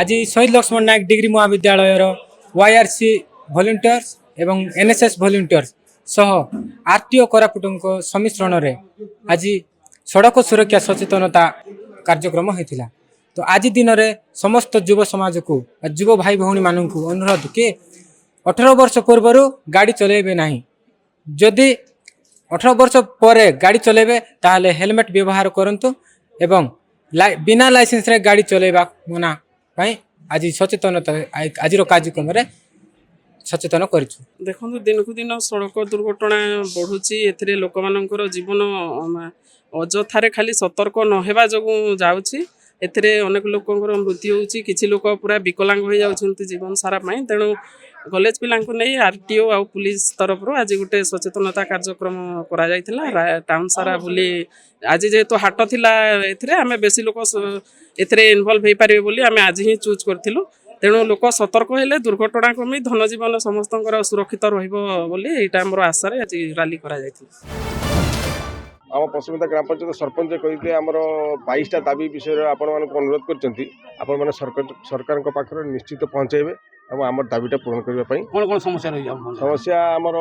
आज शहीद लक्ष्मण नायक डिग्री महाविद्यालय वाईआरसी भॉलंटियर्स एवं एनएसएस भॉलंटियर्स सह आरटीओ कोरापुट सम्मिश्रण में आज सड़क सुरक्षा सचेतनता कार्यक्रम होता। तो आज दिन में समस्त युव समाज को युव भाई भौणी मान को अनुरोध कि 18 वर्ष पूर्व गाड़ी चलेबे ना, जदि 18 वर्ष पर गाड़ी चलेबे ताहले हेलमेट व्यवहार करंतु एवं बिना लाइसेंस रे गाड़ी चलेबा मना पाई आज सचेतनता आज कार्यक्रम में सचेतन कर। देखो दिन को दिन सड़क दुर्घटना बढ़ुची ए लोक मानकर जीवन अजथारे खाली सतर्क नहेबा जो जाऊँगी एथिरे अनेक लोकंर मृत्यु होउची, किछि लोक पूरा विकलांग हो जाउछन्ति जीवन सारा पाई। तेणु कॉलेज पिलांकु नहीं आरटीओ आ पुलिस तरफ आज गोटे सचेतनता कार्यक्रम करा जायतिला टाउन सारा बुली। आज जेहेतु हाट थिला एथिरे आमे बेसी लोक एथिरे इन्वॉल्व हो पारे बोली आमे आज ही चूज करथिलु। तेणु लोक सतर्क हेले दुर्घटना कमी धन जीवन समस्तଙ୍କର सुरक्षित रहिबो बोली एटा हमर आशा रे आज रैली करा जायतिला। आम पश्चिमता ग्राम पंचायत सरपंच कही आमर 22टा दाबी विषय आपण मानक अनुरोध करछन्ती आपण माने सरकार पाखर निश्चित पहुँचेबे और आम दाबीटा पूरण करने कौन कौन समस्या रही समस्या आमर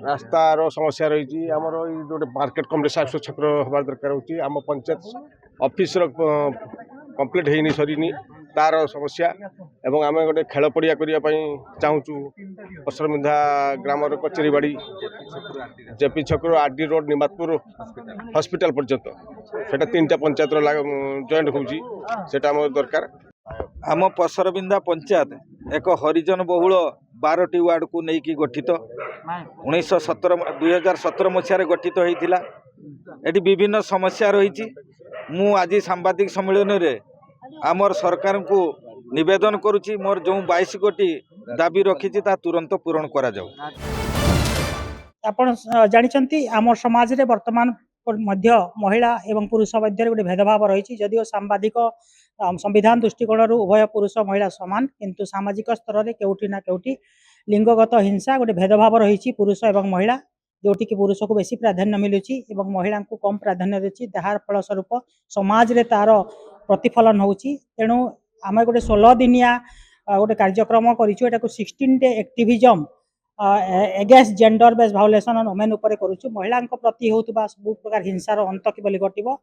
रास्तार समस्या रही आमर जो मार्केट कम्प्लेक्स छक हबार दरकार होची आम पंचायत ऑफिस कंप्लीट होनी सरीनी तार समस्या एवं आम गोटे खेल पड़िया करने चाहूँ पसरमिंधा ग्राम कचेरीबाड़ी जेपी छक आरडी रोड निमातपुर हॉस्पिटल पर्यंत से 3टा पंचायत जॉइंट होता आम दरकार। आम पसरबिंदा पंचायत एक हरिजन बहुल 12टी वार्ड को लेकिन गठित 2017 मसीह गठित होता। ये विभिन्न समस्या रही मु आज सांबादिक सम्मेलन में आमर सरकार को निवेदन करुच्ची मोर जो 22 कोटी दाबी रखी तुरंत पूरण करा जाऊ। आपण जानिछंती आम समाज रे वर्तमान मध्य महिला एवं पुरुष मध्य गोटे भेदभाव रही। जदिओ सांबादिक संविधान दृष्टिकोण उभय पुरुष महिला समान, किंतु सामाजिक स्तर में केउठी ना केउठी लिंगगत हिंसा गोटे भेदभाव रही पुरुष एवं महिला, जोटि कि पुरुष को बेसी प्राधान्य मिलूची एवं महिला को कम प्राधान्य देछि। ताहार फलस्वरूप समाज रे तार प्रतिफलन होउची। तेणु आम गोटे 16 दिनिया गोटे कार्यक्रम करिछु। एटा को 16 day activism against gender based violation on women उपर करूछु। महिला प्रति होउतबा सब प्रकार हिंसार अंत किबली घटिबो।